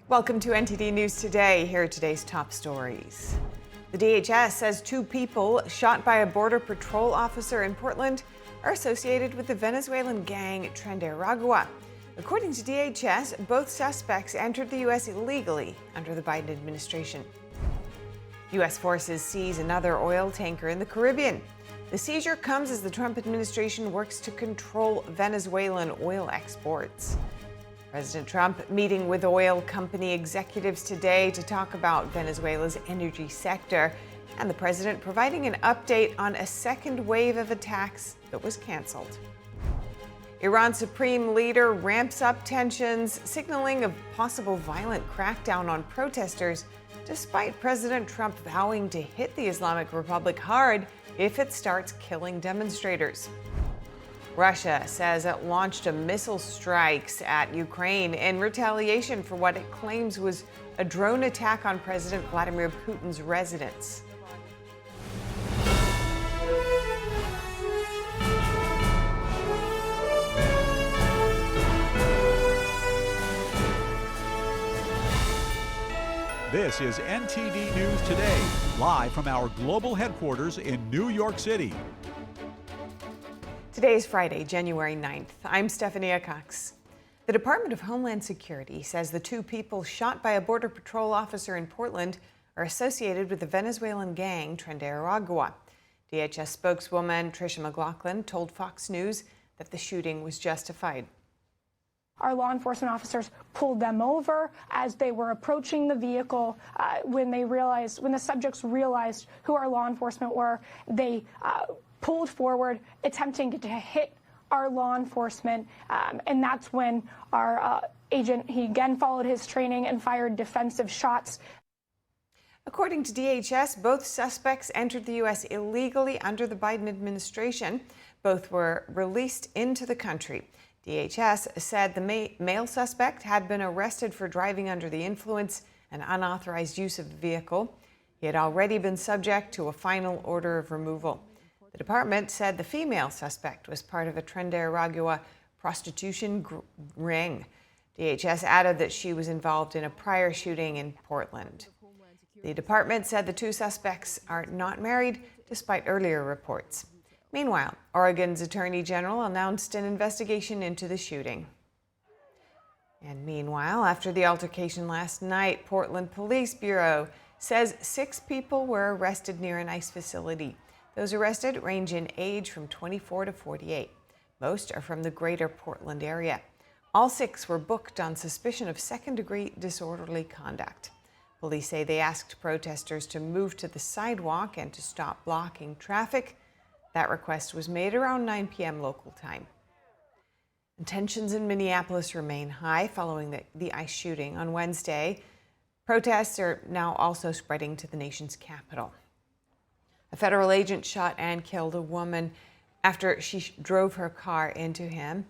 Welcome to NTD News Today. Here are today's top stories. The DHS says 2 people shot by a Border Patrol officer in Portland are associated with the Venezuelan gang Tren De Aragua. According to DHS, both suspects entered the U.S. illegally under the Biden administration. U.S. forces seize another oil tanker in the Caribbean. The seizure comes as the Trump administration works to control Venezuelan oil exports. President Trump meeting with oil company executives today to talk about Venezuela's energy sector, and the president providing an update on a second wave of attacks that was canceled. Iran's supreme leader ramps up tensions, signaling a possible violent crackdown on protesters, despite President Trump vowing to hit the Islamic Republic hard if it starts killing demonstrators. Russia says it launched a missile strikes at Ukraine in retaliation for what it claims was a drone attack on President Vladimir Putin's residence. This is NTD News Today, live from our global headquarters in New York City. Today is Friday, January 9th. I'm Stephanie Cox. The Department of Homeland Security says the 2 people shot by a Border Patrol officer in Portland are associated with the Venezuelan gang Tren De Aragua. DHS spokeswoman Tricia McLaughlin told Fox News that the shooting was justified. Our law enforcement officers pulled them over as they were approaching the vehicle. When the subjects realized who our law enforcement were, they pulled forward, attempting to hit our law enforcement. And that's when our agent, he again followed his training and fired defensive shots. According to DHS, both suspects entered the U.S. illegally under the Biden administration. Both were released into the country. DHS said the male suspect had been arrested for driving under the influence and unauthorized use of the vehicle. He had already been subject to a final order of removal. The department said the female suspect was part of a Tren De Aragua prostitution ring. DHS added that she was involved in a prior shooting in Portland. The department said the 2 suspects are not married, despite earlier reports. Meanwhile, Oregon's Attorney General announced an investigation into the shooting. And meanwhile, after the altercation last night, Portland Police Bureau says 6 people were arrested near an ICE facility. Those arrested range in age from 24 to 48. Most are from the greater Portland area. All 6 were booked on suspicion of second-degree disorderly conduct. Police say they asked protesters to move to the sidewalk and to stop blocking traffic. That request was made around 9 p.m. local time. And tensions in Minneapolis remain high following the ICE shooting on Wednesday. Protests are now also spreading to the nation's capital. A federal agent shot and killed a woman after she drove her car into him.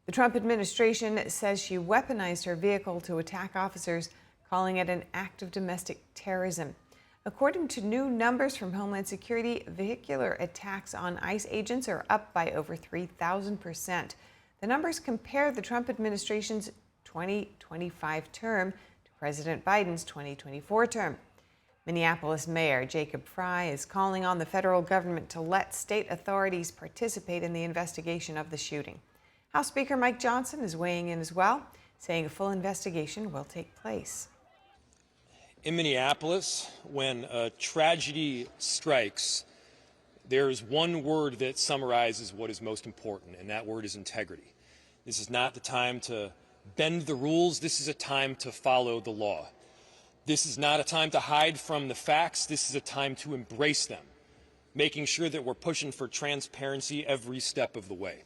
The Trump administration says she weaponized her vehicle to attack officers, calling it an act of domestic terrorism. According to new numbers from Homeland Security, vehicular attacks on ICE agents are up by over 3,000%. The numbers compare the Trump administration's 2025 term to President Biden's 2024 term. Minneapolis Mayor Jacob Frey is calling on the federal government to let state authorities participate in the investigation of the shooting. House Speaker Mike Johnson is weighing in as well, saying a full investigation will take place. In Minneapolis, when a tragedy strikes, there's one word that summarizes what is most important, and that word is integrity. This is not the time to bend the rules. This is a time to follow the law. This is not a time to hide from the facts. This is a time to embrace them, making sure that we're pushing for transparency every step of the way.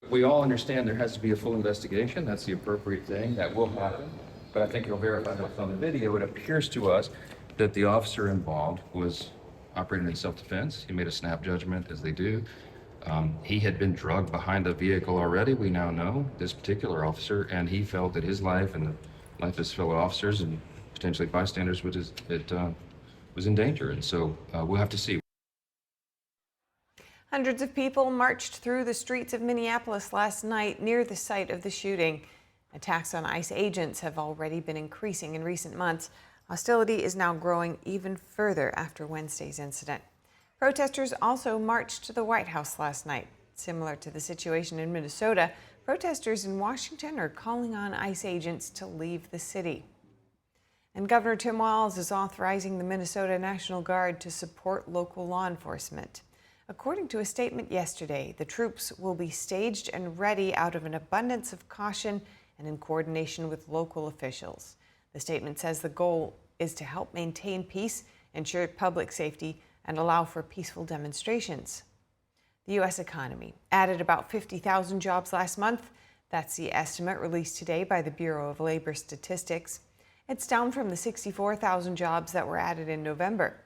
We all understand there has to be a full investigation. That's the appropriate thing. That will happen. But I think you'll verify that on the video. It appears to us that the officer involved was operating in self-defense. He made a snap judgment, as they do. He had been drugged behind a vehicle already, we now know, this particular officer, and he felt that his life and the life of his fellow officers and potentially bystanders was in danger. And so we'll have to see. Hundreds of people marched through the streets of Minneapolis last night near the site of the shooting. Attacks on ICE agents have already been increasing in recent months. Hostility is now growing even further after Wednesday's incident. Protesters also marched to the White House last night. Similar to the situation in Minnesota, protesters in Washington are calling on ICE agents to leave the city. And Governor Tim Walz is authorizing the Minnesota National Guard to support local law enforcement. According to a statement yesterday, the troops will be staged and ready out of an abundance of caution and in coordination with local officials. The statement says the goal is to help maintain peace, ensure public safety, and allow for peaceful demonstrations. The U.S. economy added about 50,000 jobs last month. That's the estimate released today by the Bureau of Labor Statistics. It's down from the 64,000 jobs that were added in November.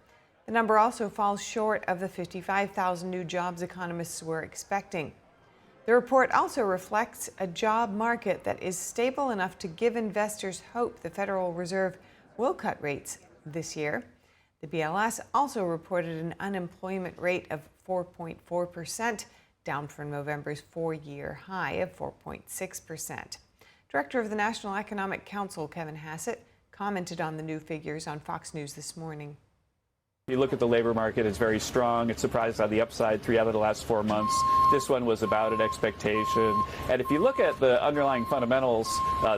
The number also falls short of the 55,000 new jobs economists were expecting. The report also reflects a job market that is stable enough to give investors hope the Federal Reserve will cut rates this year. The BLS also reported an unemployment rate of 4.4%, down from November's four-year high of 4.6%. Director of the National Economic Council, Kevin Hassett, commented on the new figures on Fox News this morning. If you look at the labor market, it's very strong. It surprised on the upside 3 out of the last 4 months. This one was about an expectation. And if you look at the underlying fundamentals,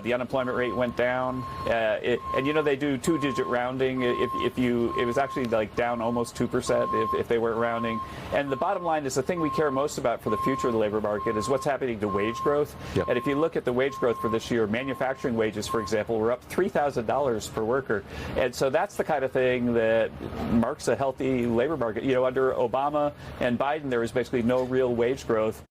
the unemployment rate went down. And you know they do two-digit rounding. It was actually like down almost 2% if they weren't rounding. And the bottom line is the thing we care most about for the future of the labor market is what's happening to wage growth. Yep. And if you look at the wage growth for this year, manufacturing wages, for example, were up $3,000 per worker. And so that's the kind of thing that marks a healthy labor market. You know, under Obama and Biden, there was basically no real wage growth.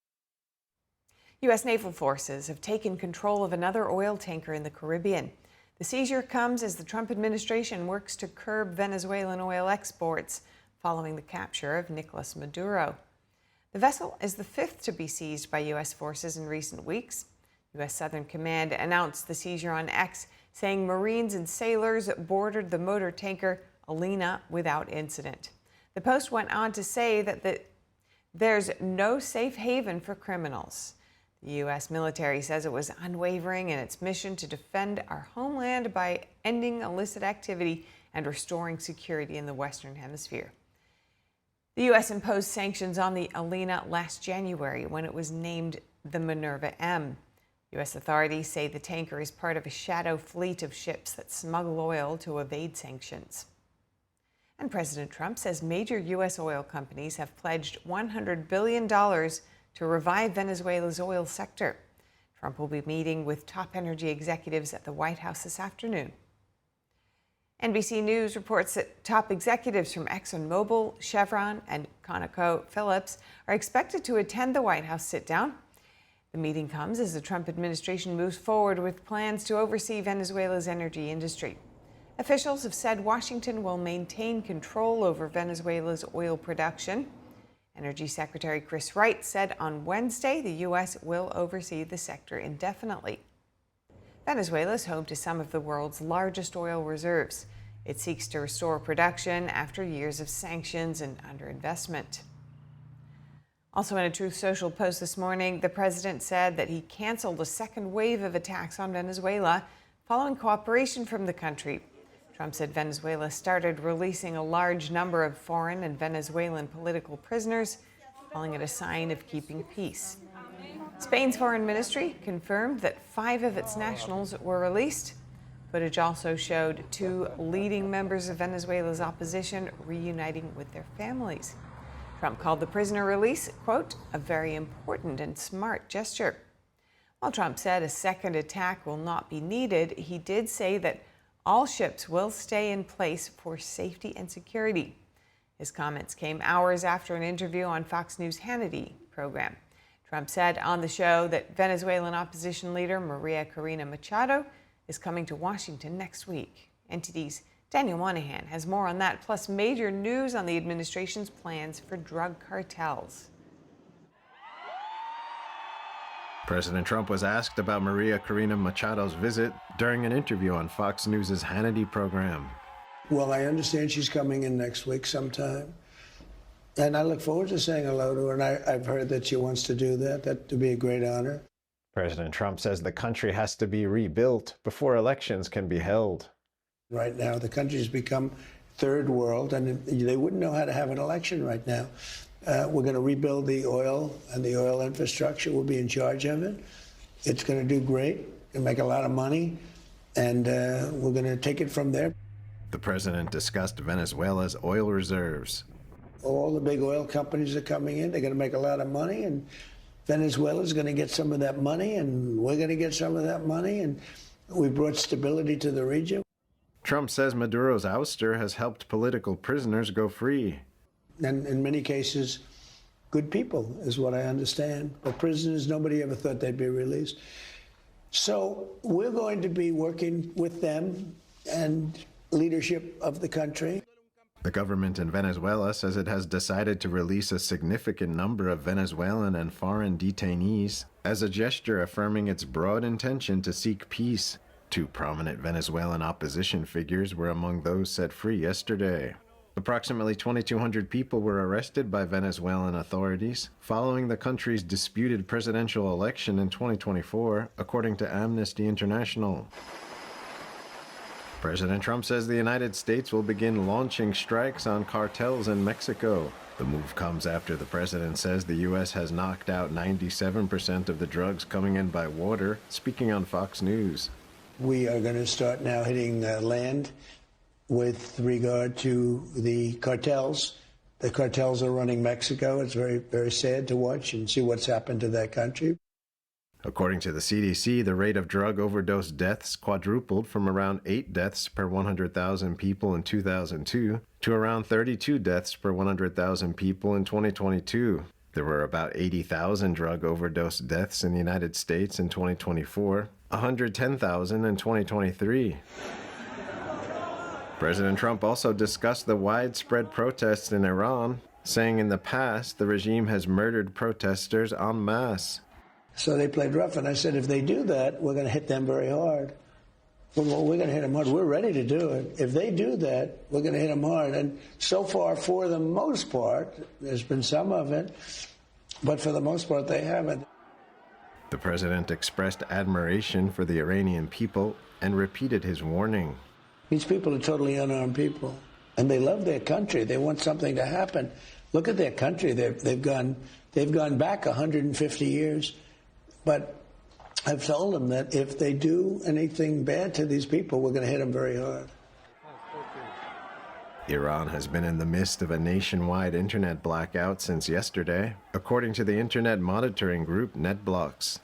U.S. naval forces have taken control of another oil tanker in the Caribbean. The seizure comes as the Trump administration works to curb Venezuelan oil exports following the capture of Nicolas Maduro. The vessel is the fifth to be seized by U.S. forces in recent weeks. U.S. Southern Command announced the seizure on X, saying Marines and sailors boarded the motor tanker Alina without incident. The Post went on to say that there's no safe haven for criminals. The U.S. military says it was unwavering in its mission to defend our homeland by ending illicit activity and restoring security in the Western Hemisphere. The U.S. imposed sanctions on the Alina last January when it was named the Minerva M. U.S. authorities say the tanker is part of a shadow fleet of ships that smuggle oil to evade sanctions. And President Trump says major U.S. oil companies have pledged $100 billion to revive Venezuela's oil sector. Trump will be meeting with top energy executives at the White House this afternoon. NBC News reports that top executives from ExxonMobil, Chevron, and ConocoPhillips are expected to attend the White House sit-down. The meeting comes as the Trump administration moves forward with plans to oversee Venezuela's energy industry. Officials have said Washington will maintain control over Venezuela's oil production. Energy Secretary Chris Wright said on Wednesday the U.S. will oversee the sector indefinitely. Venezuela is home to some of the world's largest oil reserves. It seeks to restore production after years of sanctions and underinvestment. Also in a Truth Social post this morning, the president said that he canceled a second wave of attacks on Venezuela following cooperation from the country. Trump said Venezuela started releasing a large number of foreign and Venezuelan political prisoners, calling it a sign of keeping peace. Spain's foreign ministry confirmed that 5 of its nationals were released. Footage also showed 2 leading members of Venezuela's opposition reuniting with their families. Trump called the prisoner release, quote, a very important and smart gesture. While Trump said a second attack will not be needed, he did say that all ships will stay in place for safety and security. His comments came hours after an interview on Fox News' Hannity program. Trump said on the show that Venezuelan opposition leader Maria Corina Machado is coming to Washington next week. NTD's Daniel Monahan has more on that, plus major news on the administration's plans for drug cartels. President Trump was asked about Maria Corina Machado's visit during an interview on Fox News' Hannity program. Well, I understand she's coming in next week sometime, and I look forward to saying hello to her, and I've heard that she wants to do that. That would be a great honor. President Trump says the country has to be rebuilt before elections can be held. Right now, the country's become third world, and they wouldn't know how to have an election right now. We're going to rebuild the oil and the oil infrastructure. We'll be in charge of it. It's going to do great and make a lot of money, and we're going to take it from there. The president discussed Venezuela's oil reserves. All the big oil companies are coming in. They're going to make a lot of money, and Venezuela's going to get some of that money, and we're going to get some of that money, and we brought stability to the region. Trump says Maduro's ouster has helped political prisoners go free. And in many cases, good people is what I understand. But prisoners, nobody ever thought they'd be released. So we're going to be working with them and leadership of the country. The government in Venezuela says it has decided to release a significant number of Venezuelan and foreign detainees as a gesture affirming its broad intention to seek peace. 2 prominent Venezuelan opposition figures were among those set free yesterday. Approximately 2,200 people were arrested by Venezuelan authorities following the country's disputed presidential election in 2024, according to Amnesty International. President Trump says the United States will begin launching strikes on cartels in Mexico. The move comes after the president says the U.S. has knocked out 97% of the drugs coming in by water, speaking on Fox News. We are going to start now hitting land with regard to the cartels. The cartels are running Mexico. It's very, very sad to watch and see what's happened to that country. According to the CDC, the rate of drug overdose deaths quadrupled from around 8 deaths per 100,000 people in 2002 to around 32 deaths per 100,000 people in 2022. There were about 80,000 drug overdose deaths in the United States in 2024, 110,000 in 2023. President Trump also discussed the widespread protests in Iran, saying in the past the regime has murdered protesters en masse. So they played rough, and I said, if they do that, we're going to hit them very hard. Well, we're going to hit them hard. We're ready to do it. If they do that, we're going to hit them hard. And so far, for the most part, there's been some of it, but for the most part, they haven't. The president expressed admiration for the Iranian people and repeated his warning. These people are totally unarmed people, and they love their country. They want something to happen. Look at their country. They've gone back 150 years. But I've told them that if they do anything bad to these people, we're going to hit them very hard. Iran has been in the midst of a nationwide internet blackout since yesterday, according to the internet monitoring group NetBlocks.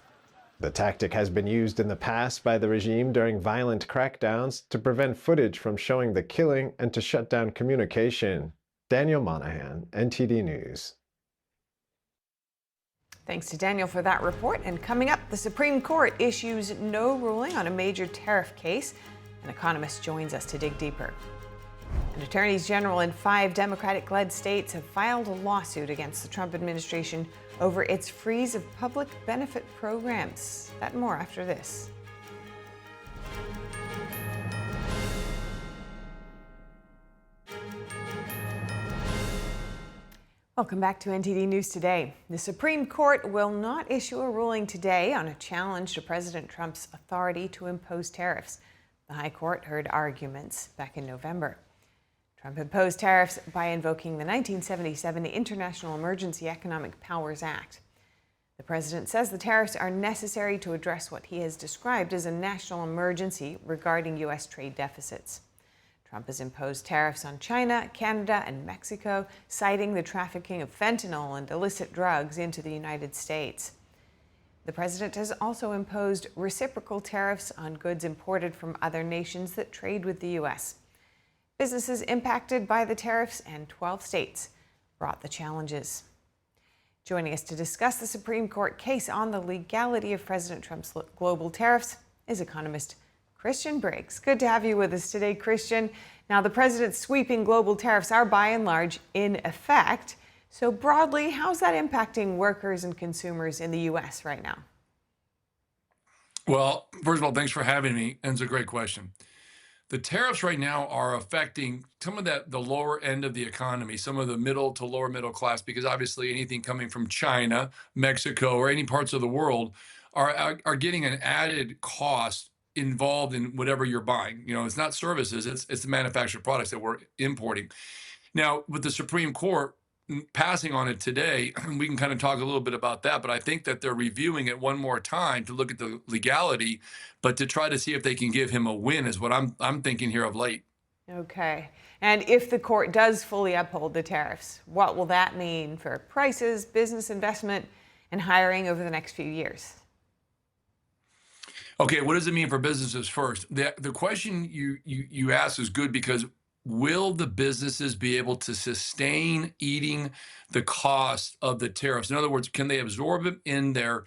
The tactic has been used in the past by the regime during violent crackdowns to prevent footage from showing the killing and to shut down communication. Daniel Monahan, NTD News. Thanks to Daniel for that report. And coming up, the Supreme Court issues no ruling on a major tariff case. An economist joins us to dig deeper. And attorneys general in 5 Democratic-led states have filed a lawsuit against the Trump administration over its freeze of public benefit programs. That and more after this. Welcome back to NTD News Today. The Supreme Court will not issue a ruling today on a challenge to President Trump's authority to impose tariffs. The High Court heard arguments back in November. Trump imposed tariffs by invoking the 1977 International Emergency Economic Powers Act. The president says the tariffs are necessary to address what he has described as a national emergency regarding U.S. trade deficits. Trump has imposed tariffs on China, Canada, and Mexico, citing the trafficking of fentanyl and illicit drugs into the United States. The president has also imposed reciprocal tariffs on goods imported from other nations that trade with the U.S. Businesses impacted by the tariffs and 12 states brought the challenges. Joining us to discuss the Supreme Court case on the legality of President Trump's global tariffs is economist Christian Briggs. Good to have you with us today, Christian. Now, the president's sweeping global tariffs are by and large in effect. So broadly, how's that impacting workers and consumers in the U.S. right now? Well, first of all, thanks for having me. And it's a great question. The tariffs right now are affecting some of the lower end of the economy, some of the middle to lower middle class, because obviously anything coming from China, Mexico, or any parts of the world are getting an added cost involved in whatever you're buying. You know, it's not services, it's the manufactured products that we're importing. Now, with the Supreme Court passing on it today, we can kind of talk a little bit about that, but I think that they're reviewing it one more time to look at the legality, but to try to see if they can give him a win is what I'm thinking here of late. Okay. And if the court does fully uphold the tariffs, what will that mean for prices, business investment, and hiring over the next few years? Okay, what does it mean for businesses first? The question you ask is good, because will the businesses be able to sustain eating the cost of the tariffs? In other words, can they absorb it in their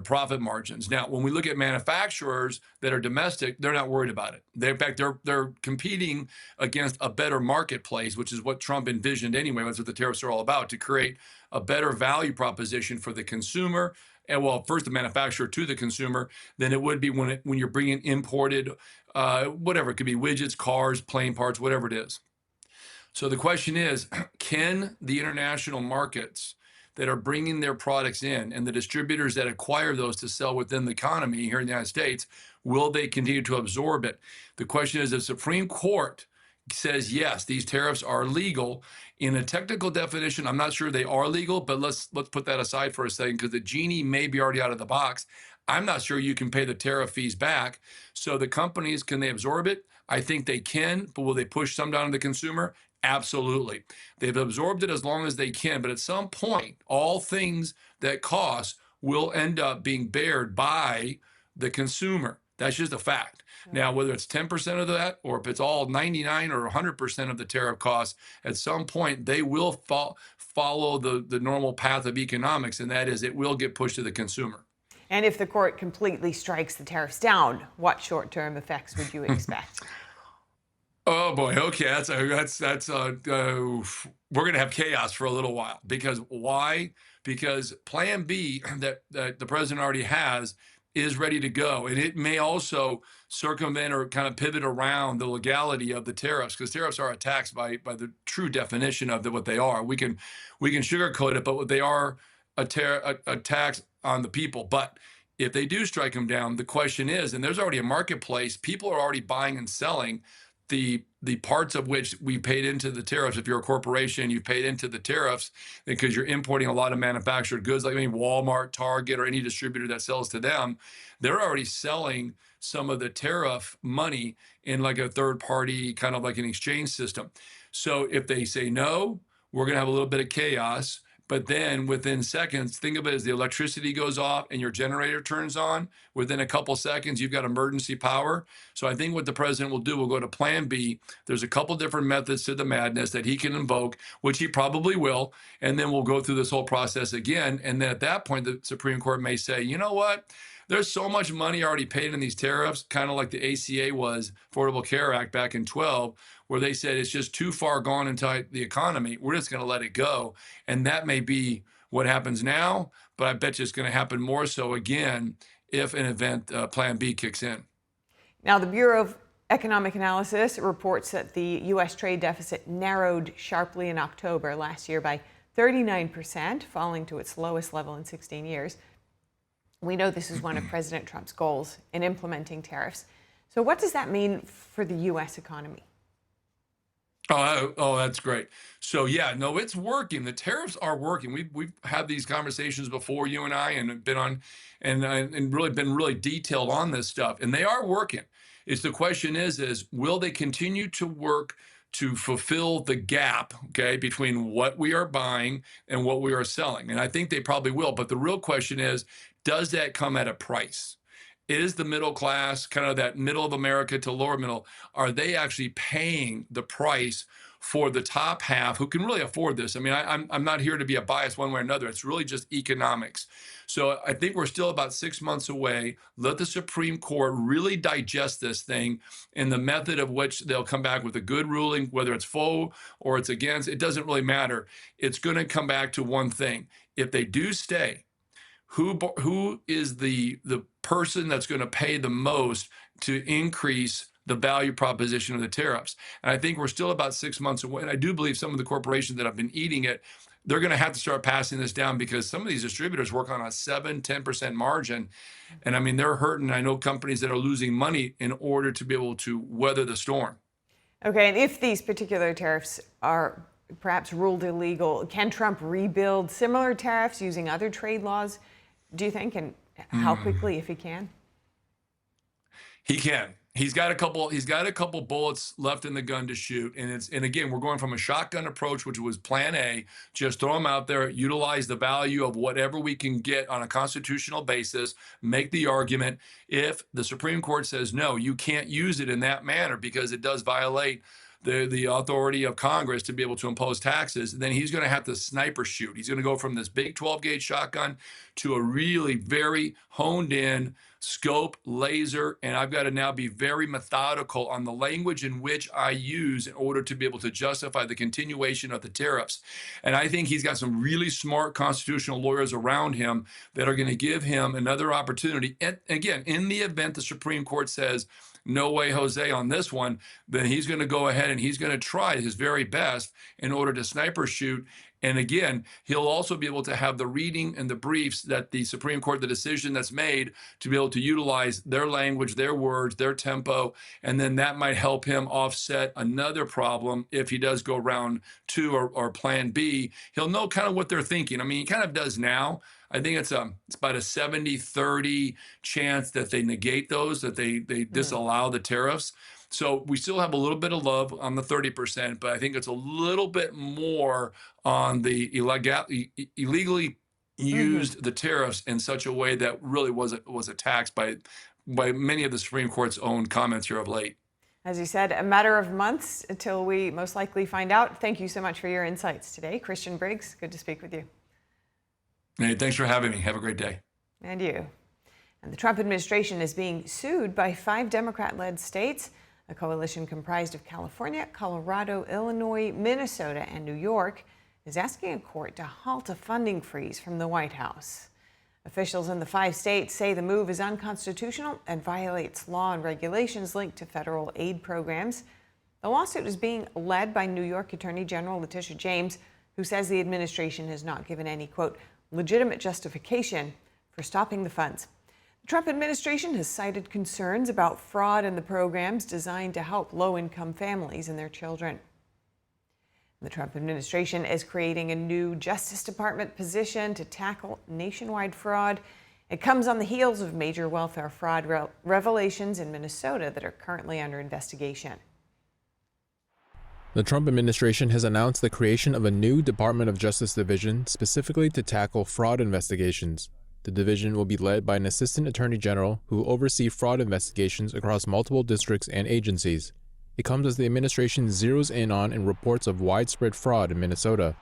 profit margins? Now, when we look at manufacturers that are domestic, they're not worried about it. In fact, they're competing against a better marketplace, which is what Trump envisioned anyway. That's what the tariffs are all about, to create a better value proposition for the consumer. And well, first the manufacturer to the consumer, than it would be when you're bringing imported, whatever, it could be widgets, cars, plane parts, whatever it is. So the question is, can the international markets that are bringing their products in and the distributors that acquire those to sell within the economy here in the United States, will they continue to absorb it? The question is, the Supreme Court says, yes, these tariffs are legal. In a technical definition, I'm not sure they are legal, but let's put that aside for a second, because the genie may be already out of the box. I'm not sure you can pay the tariff fees back. So the companies, can they absorb it? I think they can, but will they push some down to the consumer? Absolutely. They've absorbed it as long as they can, but at some point, all things that cost will end up being bared by the consumer. That's just a fact. Now, whether it's 10% of that, or if it's all 99 or 100% of the tariff costs, at some point they will follow the normal path of economics, and that is, it will get pushed to the consumer. And if the court completely strikes the tariffs down, what short-term effects would you expect? Oh boy, okay, we're gonna have chaos for a little while. Because why? Because Plan B that the president already has is ready to go, and it may also circumvent or kind of pivot around the legality of the tariffs, because tariffs are a tax by the true definition of what they are. We can sugarcoat it, but they are a tax on the people. But if they do strike them down, the question is, and there's already a marketplace, people are already buying and selling the parts of which we paid into the tariffs. If you're a corporation, you paid into the tariffs because you're importing a lot of manufactured goods, like Walmart, Target, or any distributor that sells to them. They're already selling some of the tariff money in like a third party, kind of like an exchange system. So if they say no, we're going to have a little bit of chaos. But then within seconds, think of it as the electricity goes off and your generator turns on. Within a couple seconds, you've got emergency power. So I think what the president will do, will go to Plan B. There's a couple different methods to the madness that he can invoke, which he probably will. And then we'll go through this whole process again. And then at that point, the Supreme Court may say, you know what? There's so much money already paid in these tariffs, kind of like the ACA was, Affordable Care Act back in 12, where they said it's just too far gone into the economy. We're just going to let it go. And that may be what happens now, but I bet you it's going to happen more so again if an event Plan B kicks in. Now, the Bureau of Economic Analysis reports that the U.S. trade deficit narrowed sharply in October last year by 39%, falling to its lowest level in 16 years. We know this is one of President Trump's goals in implementing tariffs. So what does that mean for the U.S. economy? Oh, that's great. So yeah, no, it's working. The tariffs are working. We've had these conversations before, you and I, and been on and really been really detailed on this stuff, and they are working. It's the question is will they continue to work to fulfill the gap, okay, between what we are buying and what we are selling? And I think they probably will. But the real question is, does that come at a price? Is the middle class, kind of that middle of America to lower middle, are they actually paying the price for the top half who can really afford this? I mean, I'm not here to be a bias one way or another. It's really just economics. So I think we're still about 6 months away. Let the Supreme Court really digest this thing in the method of which they'll come back with a good ruling, whether it's faux or it's against. It doesn't really matter. It's going to come back to one thing. If they do stay, who is the person that's going to pay the most to increase the value proposition of the tariffs? And I think we're still about 6 months away. And I do believe some of the corporations that have been eating it they're going to have to start passing this down because some of these distributors work on a 7-10% margin. And I mean, they're hurting. I know companies that are losing money in order to be able to weather the storm. Okay, and if these particular tariffs are perhaps ruled illegal, can Trump rebuild similar tariffs using other trade laws, do you think? And how quickly, if he can? He can. He's got a couple bullets left in the gun to shoot. And again, we're going from a shotgun approach, which was plan A, just throw them out there, utilize the value of whatever we can get on a constitutional basis, make the argument. If the Supreme Court says, no, you can't use it in that manner because it does violate the authority of Congress to be able to impose taxes, then he's going to have to sniper shoot. He's going to go from this big 12-gauge shotgun to a really very honed in scope laser, and I've got to now be very methodical on the language in which I use in order to be able to justify the continuation of the tariffs. And I think he's got some really smart constitutional lawyers around him that are going to give him another opportunity. And again, in the event the Supreme Court says, no way, Jose, on this one, then he's going to go ahead and he's going to try his very best in order to sniper shoot. And again, he'll also be able to have the reading and the briefs that the Supreme Court, the decision that's made, to be able to utilize their language, their words, their tempo, and then that might help him offset another problem if he does go round 2 or plan B. He'll know kind of what they're thinking. I mean, he kind of does now. I think it's about a 70-30 chance that they negate those, that they disallow the tariffs. So we still have a little bit of love on the 30%, but I think it's a little bit more on the illegally used the tariffs in such a way that really was a tax by many of the Supreme Court's own comments here of late. As you said, a matter of months until we most likely find out. Thank you so much for your insights today. Christian Briggs, good to speak with you. Hey, thanks for having me. Have a great day. And you. And the Trump administration is being sued by 5 Democrat-led states, a coalition comprised of California, Colorado, Illinois, Minnesota, and New York, is asking a court to halt a funding freeze from the White House. Officials in the 5 states say the move is unconstitutional and violates law and regulations linked to federal aid programs. The lawsuit is being led by New York Attorney General Letitia James, who says the administration has not given any, quote, legitimate justification for stopping the funds. The Trump administration has cited concerns about fraud in the programs designed to help low-income families and their children. The Trump administration is creating a new Justice Department position to tackle nationwide fraud. It comes on the heels of major welfare fraud revelations in Minnesota that are currently under investigation. The Trump administration has announced the creation of a new Department of Justice division specifically to tackle fraud investigations. The division will be led by an assistant attorney general who will oversee fraud investigations across multiple districts and agencies. It comes as the administration zeroes in on and reports of widespread fraud in Minnesota.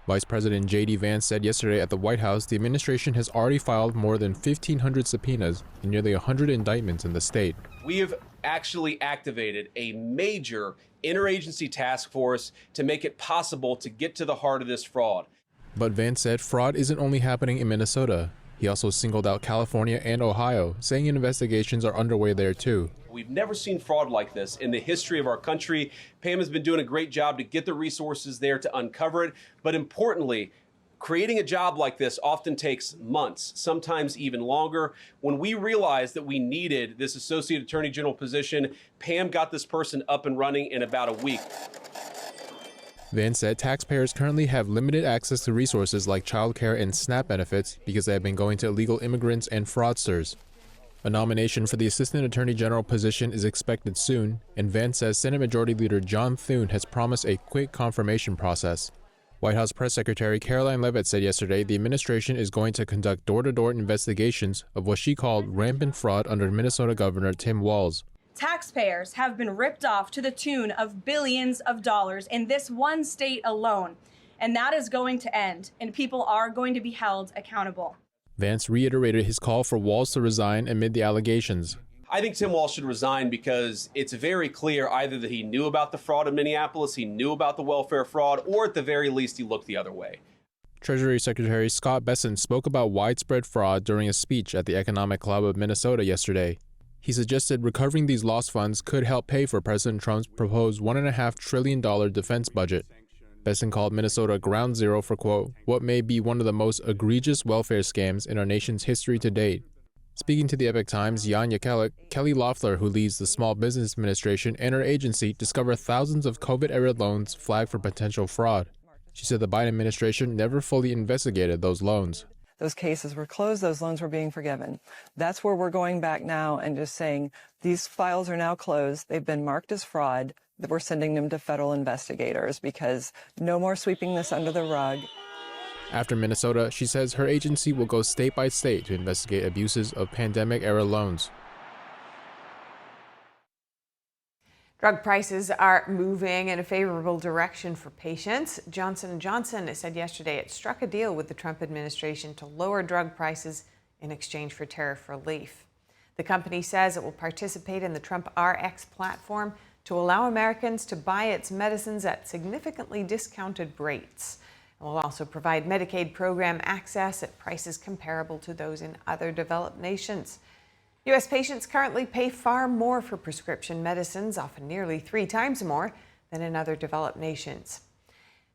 Vice President J.D. Vance said yesterday at the White House the administration has already filed more than 1,500 subpoenas and nearly 100 indictments in the state. We have actually activated a major interagency task force to make it possible to get to the heart of this fraud. But Vance said fraud isn't only happening in Minnesota. He also singled out California and Ohio, saying investigations are underway there too. We've never seen fraud like this in the history of our country. Pam has been doing a great job to get the resources there to uncover it. But importantly, creating a job like this often takes months, sometimes even longer. When we realized that we needed this Associate Attorney General position, Pam got this person up and running in about a week. Vance said taxpayers currently have limited access to resources like child care and SNAP benefits because they have been going to illegal immigrants and fraudsters. A nomination for the Assistant Attorney General position is expected soon, and Vance says Senate Majority Leader John Thune has promised a quick confirmation process. White House Press Secretary Caroline Leavitt said yesterday the administration is going to conduct door-to-door investigations of what she called rampant fraud under Minnesota Governor Tim Walz. Taxpayers have been ripped off to the tune of billions of dollars in this one state alone, and that is going to end, and people are going to be held accountable. Vance reiterated his call for Walz to resign amid the allegations. I think Tim Walz should resign because it's very clear either that he knew about the fraud in Minneapolis, he knew about the welfare fraud, or at the very least he looked the other way. Treasury Secretary Scott Bessent spoke about widespread fraud during a speech at the Economic Club of Minnesota yesterday. He suggested recovering these lost funds could help pay for President Trump's proposed $1.5 trillion defense budget. Besson called Minnesota ground zero for, quote, what may be one of the most egregious welfare scams in our nation's history to date. Speaking to the Epoch Times, Jan Jekielek, Kelly Loeffler, who leads the Small Business Administration, and her agency discovered thousands of COVID-era loans flagged for potential fraud. She said the Biden administration never fully investigated those loans. Those cases were closed, those loans were being forgiven. That's where we're going back now and just saying these files are now closed, they've been marked as fraud, that we're sending them to federal investigators because no more sweeping this under the rug. After Minnesota, she says her agency will go state by state to investigate abuses of pandemic-era loans. Drug prices are moving in a favorable direction for patients. Johnson & Johnson said yesterday it struck a deal with the Trump administration to lower drug prices in exchange for tariff relief. The company says it will participate in the Trump RX platform to allow Americans to buy its medicines at significantly discounted rates. It will also provide Medicaid program access at prices comparable to those in other developed nations. U.S. patients currently pay far more for prescription medicines, often nearly 3 times more than in other developed nations.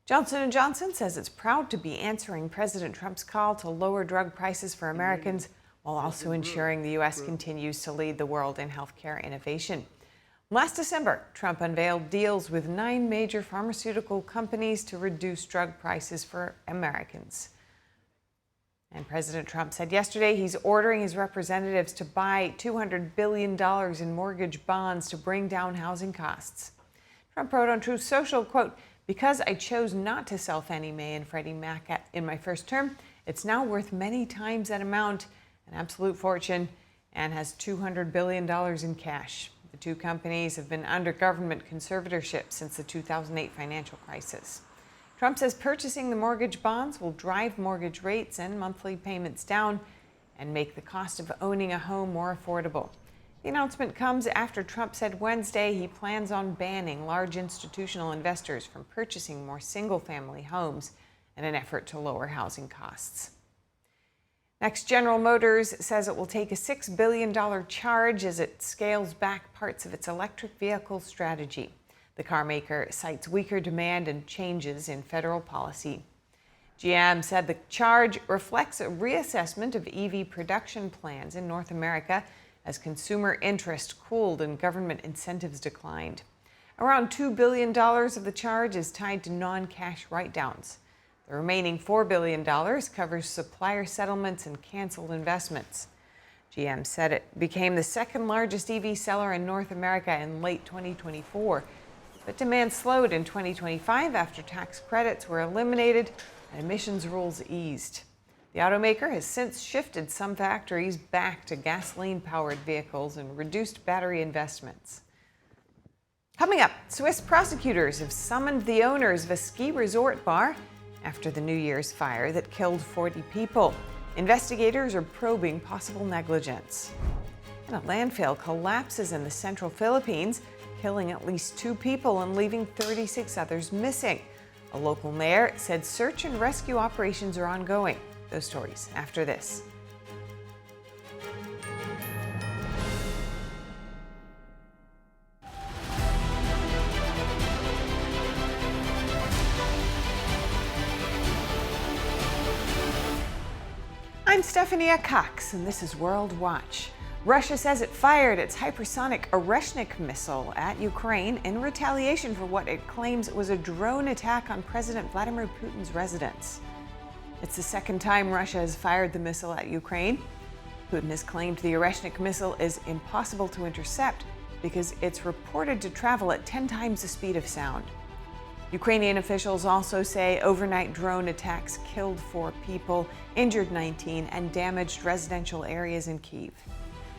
Johnson & Johnson says it's proud to be answering President Trump's call to lower drug prices for Americans while also ensuring the U.S. continues to lead the world in healthcare innovation. Last December, Trump unveiled deals with 9 major pharmaceutical companies to reduce drug prices for Americans. And President Trump said yesterday he's ordering his representatives to buy $200 billion in mortgage bonds to bring down housing costs. Trump wrote on Truth Social, quote, because I chose not to sell Fannie Mae and Freddie Mac in my first term, it's now worth many times that amount, an absolute fortune, and has $200 billion in cash. The 2 companies have been under government conservatorship since the 2008 financial crisis. Trump says purchasing the mortgage bonds will drive mortgage rates and monthly payments down and make the cost of owning a home more affordable. The announcement comes after Trump said Wednesday he plans on banning large institutional investors from purchasing more single-family homes in an effort to lower housing costs. Next, General Motors says it will take a $6 billion charge as it scales back parts of its electric vehicle strategy. The car maker cites weaker demand and changes in federal policy. GM said the charge reflects a reassessment of EV production plans in North America as consumer interest cooled and government incentives declined. Around $2 billion of the charge is tied to non-cash write-downs. The remaining $4 billion covers supplier settlements and canceled investments. GM said it became the second largest EV seller in North America in late 2024, but demand slowed in 2025 after tax credits were eliminated and emissions rules eased. The automaker has since shifted some factories back to gasoline-powered vehicles and reduced battery investments. Coming up, Swiss prosecutors have summoned the owners of a ski resort bar after the New Year's fire that killed 40 people. Investigators are probing possible negligence. And a landfill collapses in the central Philippines, killing at least 2 people and leaving 36 others missing. A local mayor said search and rescue operations are ongoing. Those stories after this. I'm Stephania Cox, and this is World Watch. Russia says it fired its hypersonic Oreshnik missile at Ukraine in retaliation for what it claims was a drone attack on President Vladimir Putin's residence. It's the second time Russia has fired the missile at Ukraine. Putin has claimed the Oreshnik missile is impossible to intercept because it's reported to travel at 10 times the speed of sound. Ukrainian officials also say overnight drone attacks killed 4 people, injured 19, and damaged residential areas in Kyiv.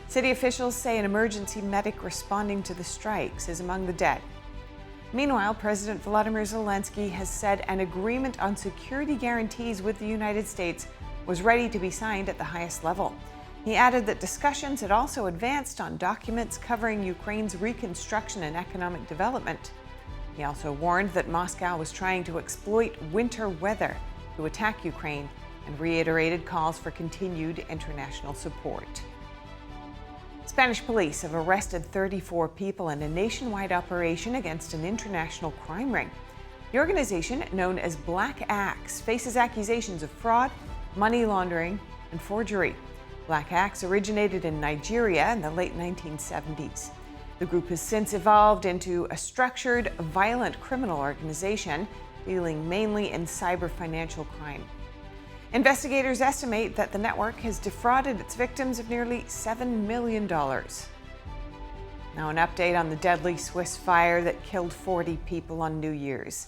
City officials say an emergency medic responding to the strikes is among the dead. Meanwhile, President Volodymyr Zelensky has said an agreement on security guarantees with the United States was ready to be signed at the highest level. He added that discussions had also advanced on documents covering Ukraine's reconstruction and economic development. He also warned that Moscow was trying to exploit winter weather to attack Ukraine and reiterated calls for continued international support. Spanish police have arrested 34 people in a nationwide operation against an international crime ring. The organization, known as Black Axe, faces accusations of fraud, money laundering, and forgery. Black Axe originated in Nigeria in the late 1970s. The group has since evolved into a structured, violent criminal organization dealing mainly in cyber financial crime. Investigators estimate that the network has defrauded its victims of nearly $7 million. Now, an update on the deadly Swiss fire that killed 40 people on New Year's.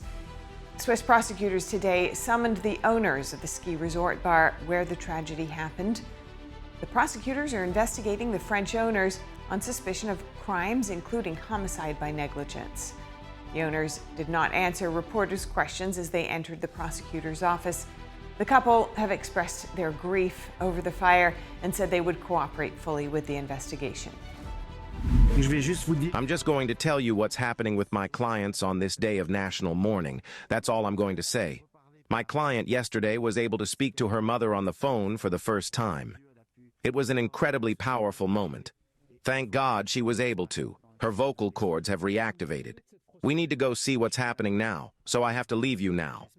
Swiss prosecutors today summoned the owners of the ski resort bar where the tragedy happened. The prosecutors are investigating the French owners on suspicion of crimes, including homicide by negligence. The owners did not answer reporters' questions as they entered the prosecutor's office. The couple have expressed their grief over the fire and said they would cooperate fully with the investigation. I'm just going to tell you what's happening with my clients on this day of national mourning. That's all I'm going to say. My client yesterday was able to speak to her mother on the phone for the first time. It was an incredibly powerful moment. Thank God she was able to. Her vocal cords have reactivated. We need to go see what's happening now, so I have to leave you now.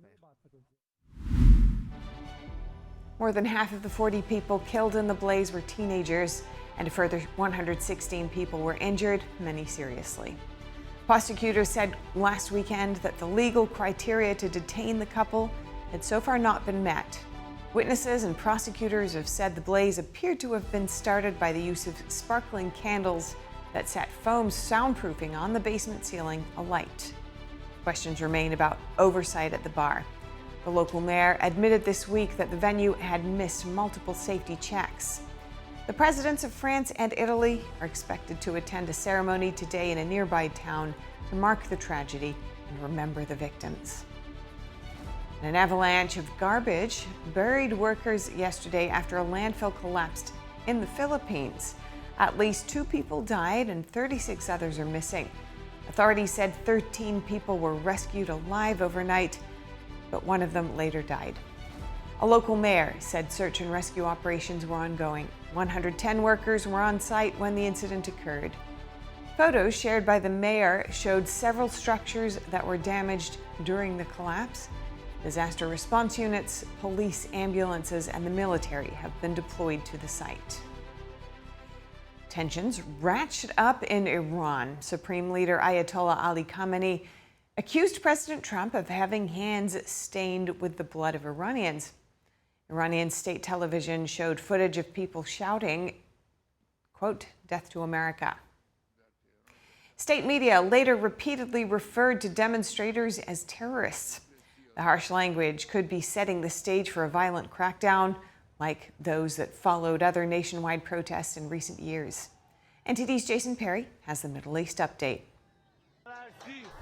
More than half of the 40 people killed in the blaze were teenagers, and a further 116 people were injured, many seriously. Prosecutors said last weekend that the legal criteria to detain the couple had so far not been met. Witnesses and prosecutors have said the blaze appeared to have been started by the use of sparkling candles that set foam soundproofing on the basement ceiling alight. Questions remain about oversight at the bar. The local mayor admitted this week that the venue had missed multiple safety checks. The presidents of France and Italy are expected to attend a ceremony today in a nearby town to mark the tragedy and remember the victims. An avalanche of garbage buried workers yesterday after a landfill collapsed in the Philippines. At least 2 people died and 36 others are missing. Authorities said 13 people were rescued alive overnight, but one of them later died. A local mayor said search and rescue operations were ongoing. 110 workers were on site when the incident occurred. Photos shared by the mayor showed several structures that were damaged during the collapse. Disaster response units, police, ambulances, and the military have been deployed to the site. Tensions ratcheted up in Iran. Supreme Leader Ayatollah Ali Khamenei accused President Trump of having hands stained with the blood of Iranians. Iranian state television showed footage of people shouting, quote, "Death to America." State media later repeatedly referred to demonstrators as terrorists. The harsh language could be setting the stage for a violent crackdown, like those that followed other nationwide protests in recent years. NTD's Jason Perry has the Middle East update.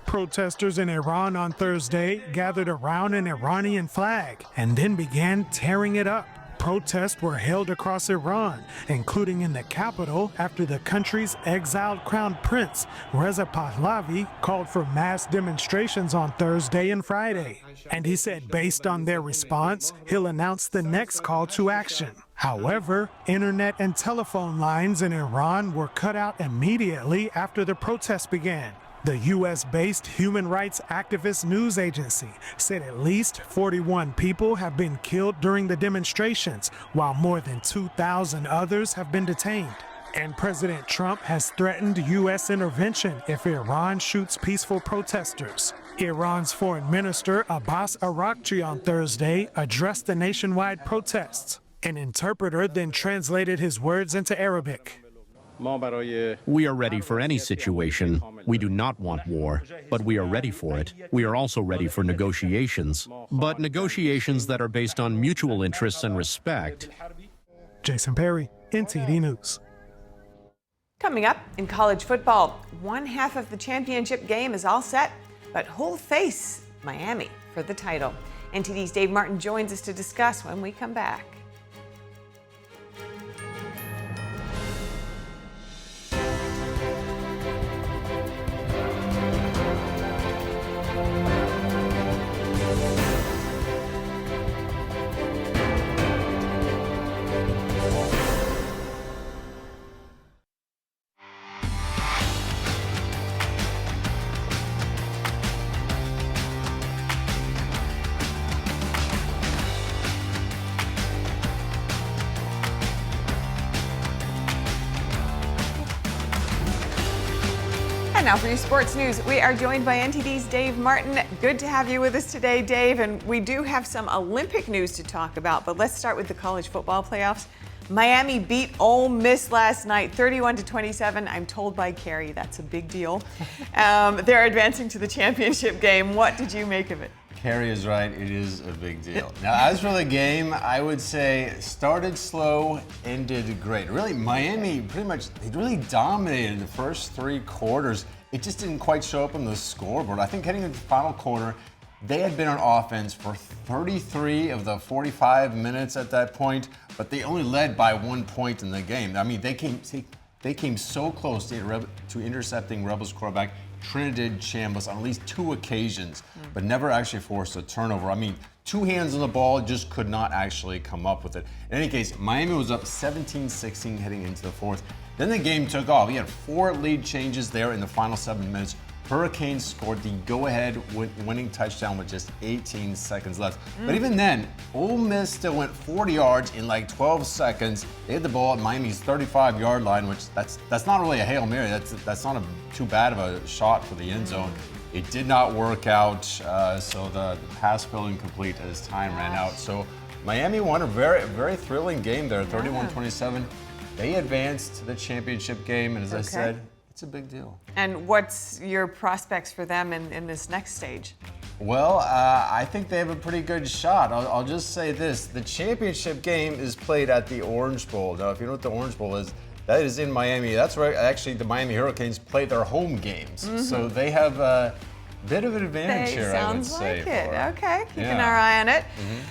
Protesters in Iran on Thursday gathered around an Iranian flag and then began tearing it up. Protests were held across Iran, including in the capital, after the country's exiled crown prince, Reza Pahlavi, called for mass demonstrations on Thursday and Friday. And he said based on their response, he'll announce the next call to action. However, internet and telephone lines in Iran were cut out immediately after the protests began. The U.S.-based human rights activist news agency said at least 41 people have been killed during the demonstrations, while more than 2,000 others have been detained. And President Trump has threatened U.S. intervention if Iran shoots peaceful protesters. Iran's Foreign Minister Abbas Araghchi on Thursday addressed the nationwide protests. An interpreter then translated his words into Arabic. We are ready for any situation. We do not want war, but we are ready for it. We are also ready for negotiations, but negotiations that are based on mutual interests and respect. Jason Perry, NTD News. Coming up in college football, one half of the championship game is all set, but who'll face Miami for the title? NTD's Dave Martin joins us to discuss when we come back. now for your sports news. We are joined by NTD's Dave Martin. Good to have you with us today, Dave. And we do have some Olympic news to talk about, but let's start with the college football playoffs. Miami beat Ole Miss last night, 31-27. I'm told by Carrie that's a big deal. They're advancing to the championship game. What did you make of it? Carrie is right, it is a big deal. Now, as for the game, I would say started slow, ended great. Really, Miami they really dominated the first 3 quarters. It just didn't quite show up on the scoreboard. I think heading into the final quarter, they had been on offense for 33 of the 45 minutes at that point, but they only led by 1 point in the game. I mean, they came so close to intercepting Rebels quarterback Trinidad Chambliss on at least 2 occasions, but never actually forced a turnover. I mean, 2 hands on the ball, just could not actually come up with it. In any case, Miami was up 17-16 heading into the 4th. Then the game took off. We had 4 lead changes there in the final 7 minutes. Hurricanes scored the go-ahead winning touchdown with just 18 seconds left. But even then, Ole Miss still went 40 yards in like 12 seconds. They had the ball at Miami's 35-yard line, which that's not really a Hail Mary. That's not too bad of a shot for the end zone. It did not work out, so the pass fell incomplete as time ran out. So Miami won a very, very thrilling game there, 31-27. They advanced to the championship game, and as I said, it's a big deal. And what's your prospects for them in this next stage? Well, I think they have a pretty good shot. I'll just say this. The championship game is played at the Orange Bowl. Now, if you know what the Orange Bowl is, that is in Miami. That's where actually the Miami Hurricanes play their home games. So they have a bit of an advantage here, I would say. Sounds like it. Okay, keeping our eye on it.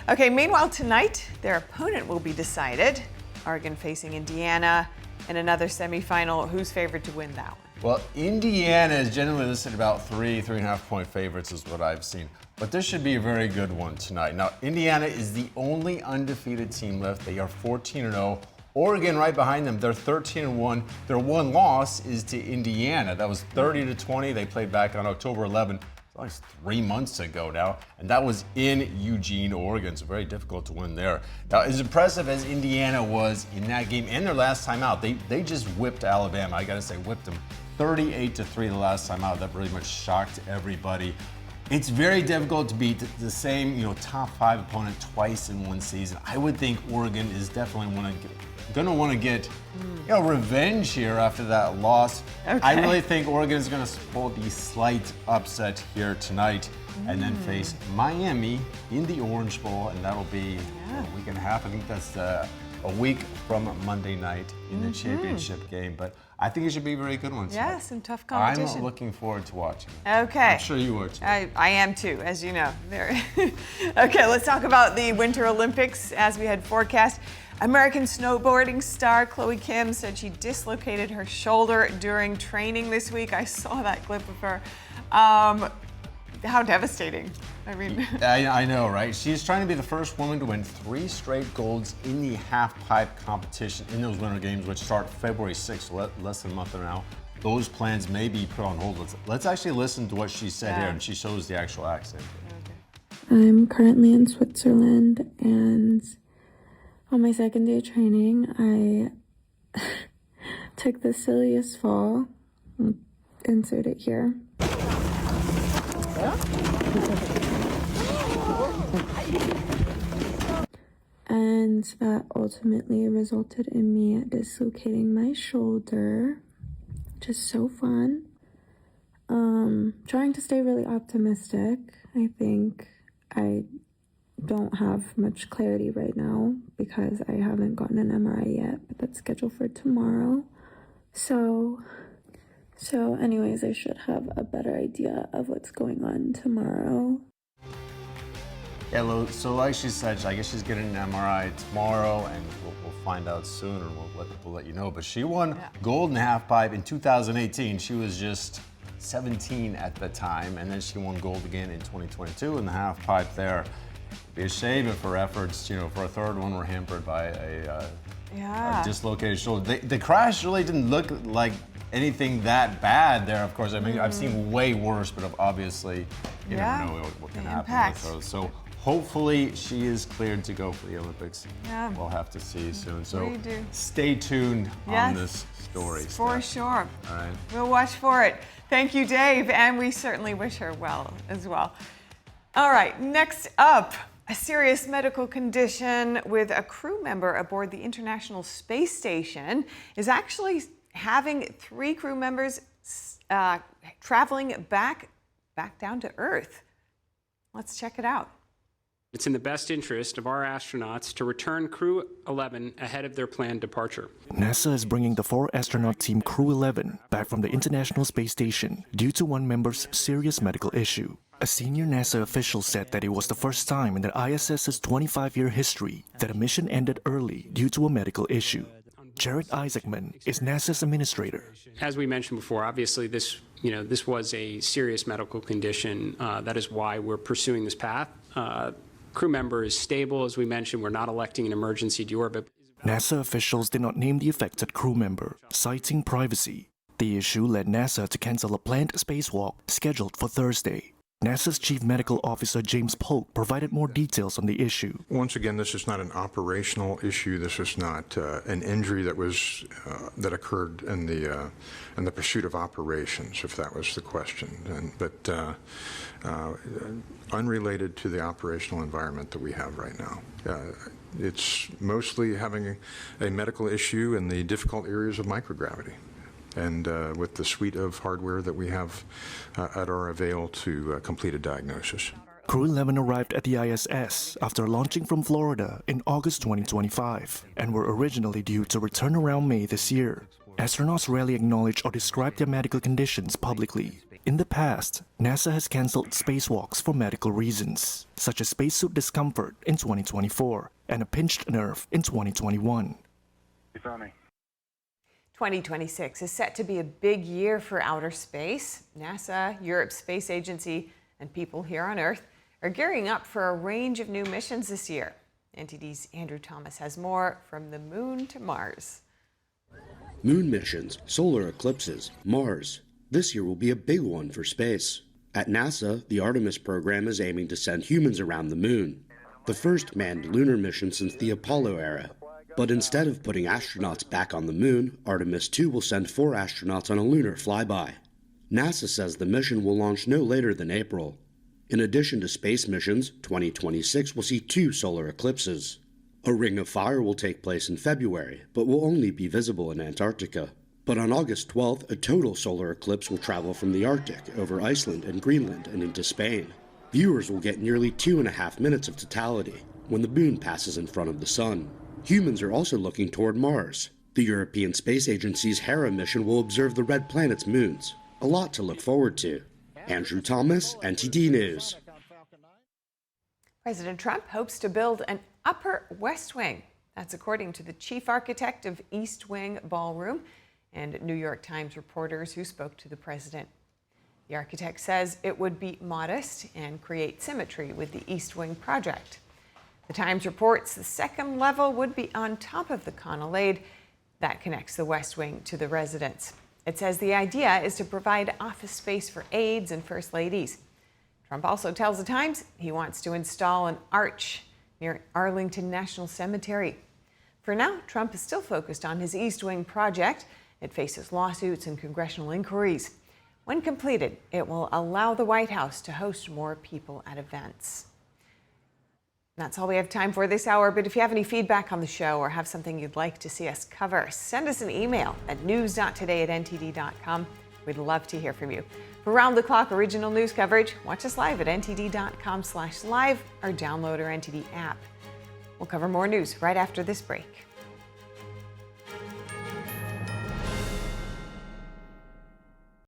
Okay, meanwhile, tonight, their opponent will be decided. Oregon facing Indiana. In another semifinal, who's favored to win that one? Well, Indiana is generally listed about 3.5 point favorites is what I've seen. But this should be a very good one tonight. Now, Indiana is the only undefeated team left. They are 14-0. Oregon right behind them, they're 13-1. Their one loss is to Indiana. That was 30-20. They played back on October 11th. Like 3 months ago now, and that was in Eugene, Oregon, so very difficult to win there. Now, as impressive as Indiana was in that game and their last time out, they just whipped Alabama. I gotta say, whipped them 38-3 the last time out. That really much shocked everybody. It's very difficult to beat the same, top 5 opponent twice in one season. I would think Oregon is definitely gonna want to get revenge here after that loss. I really think Oregon is going to pull the slight upset here tonight and then face Miami in the Orange Bowl, and that'll be a week and a half. I think that's a week from Monday night in the championship game, but I think it should be a very good one tonight. Yeah, some tough competition. I'm looking forward to watching. Okay. I'm sure you are too. I am too, as you know. Okay, let's talk about the Winter Olympics as we had forecast. American snowboarding star Chloe Kim said she dislocated her shoulder during training this week. I saw that clip of her. How devastating. I mean, I know, right? She's trying to be the first woman to win 3 straight golds in the half-pipe competition in those Winter Games, which start February 6th, so less than a month from now. Those plans may be put on hold. Let's actually listen to what she said here, and she shows the actual accident. I'm currently in Switzerland, and on my second day of training, I took the silliest fall. I'll insert it here. And that ultimately resulted in me dislocating my shoulder. Just so fun. Trying to stay really optimistic. I think I don't have much clarity right now because I haven't gotten an MRI yet, but that's scheduled for tomorrow. So anyways, I should have a better idea of what's going on tomorrow. Yeah, so like she said, I guess she's getting an MRI tomorrow, and we'll find out soon, and we'll let you know. But she won gold in the halfpipe in 2018. She was just 17 at the time, and then she won gold again in 2022 in the halfpipe there. It'd be a shame if her efforts, for a third one were hampered by a dislocated shoulder. The crash really didn't look like anything that bad there. Of course, I mean, I've seen way worse, but obviously you never know what can happen with those. So Hopefully, she is cleared to go for the Olympics. Yeah. We'll have to see soon. So We do. stay tuned Yes, on this story. for Steph. sure. All right. We'll watch for it. Thank you, Dave, and we certainly wish her well as well. All right, next up, a serious medical condition with a crew member aboard the International Space Station is actually having 3 crew members traveling back down to Earth. Let's check it out. It's in the best interest of our astronauts to return Crew 11 ahead of their planned departure. NASA is bringing the 4-astronaut team Crew 11 back from the International Space Station due to one member's serious medical issue. A senior NASA official said that it was the first time in the ISS's 25-year history that a mission ended early due to a medical issue. Jared Isaacman is NASA's administrator. As we mentioned before, obviously this was a serious medical condition. That is why we're pursuing this path. Crew member is stable, as we mentioned. We're not electing an emergency deorbit. NASA officials did not name the affected crew member, citing privacy. The issue led NASA to cancel a planned spacewalk scheduled for Thursday. NASA's Chief Medical Officer James Polk provided more details on the issue. Once again, this is not an operational issue. This is not an injury that occurred in the pursuit of operations, if that was the question. But unrelated to the operational environment that we have right now. It's mostly having a medical issue in the difficult areas of microgravity. And with the suite of hardware that we have at our avail to complete a diagnosis. Crew 11 arrived at the ISS after launching from Florida in August 2025 and were originally due to return around May this year. Astronauts rarely acknowledge or describe their medical conditions publicly. In the past, NASA has canceled spacewalks for medical reasons, such as spacesuit discomfort in 2024 and a pinched nerve in 2021. 2026 is set to be a big year for outer space. NASA, Europe's space agency, and people here on Earth are gearing up for a range of new missions this year. NTD's Andrew Thomas has more from the moon to Mars. Moon missions, solar eclipses, Mars. This year will be a big one for space. At NASA, the Artemis program is aiming to send humans around the moon, the first manned lunar mission since the Apollo era. But instead of putting astronauts back on the moon, Artemis 2 will send 4 astronauts on a lunar flyby. NASA says the mission will launch no later than April. In addition to space missions, 2026 will see 2 solar eclipses. A ring of fire will take place in February, but will only be visible in Antarctica. But on August 12th, a total solar eclipse will travel from the Arctic over Iceland and Greenland and into Spain. Viewers will get nearly 2.5 minutes of totality when the moon passes in front of the sun. Humans are also looking toward Mars. The European Space Agency's Hera mission will observe the red planet's moons. A lot to look forward to. Andrew Thomas, NTD News. President Trump hopes to build an upper West Wing. That's according to the chief architect of East Wing Ballroom and New York Times reporters who spoke to the president. The architect says it would be modest and create symmetry with the East Wing project. The Times reports the second level would be on top of the colonnade that connects the West Wing to the residence. It says the idea is to provide office space for aides and first ladies. Trump also tells the Times he wants to install an arch near Arlington National Cemetery. For now, Trump is still focused on his East Wing project. It faces lawsuits and congressional inquiries. When completed, it will allow the White House to host more people at events. That's all we have time for this hour, but if you have any feedback on the show or have something you'd like to see us cover, send us an email at news.today@ntd.com. We'd love to hear from you. For round-the-clock original news coverage, watch us live at ntd.com/live or download our NTD app. We'll cover more news right after this break.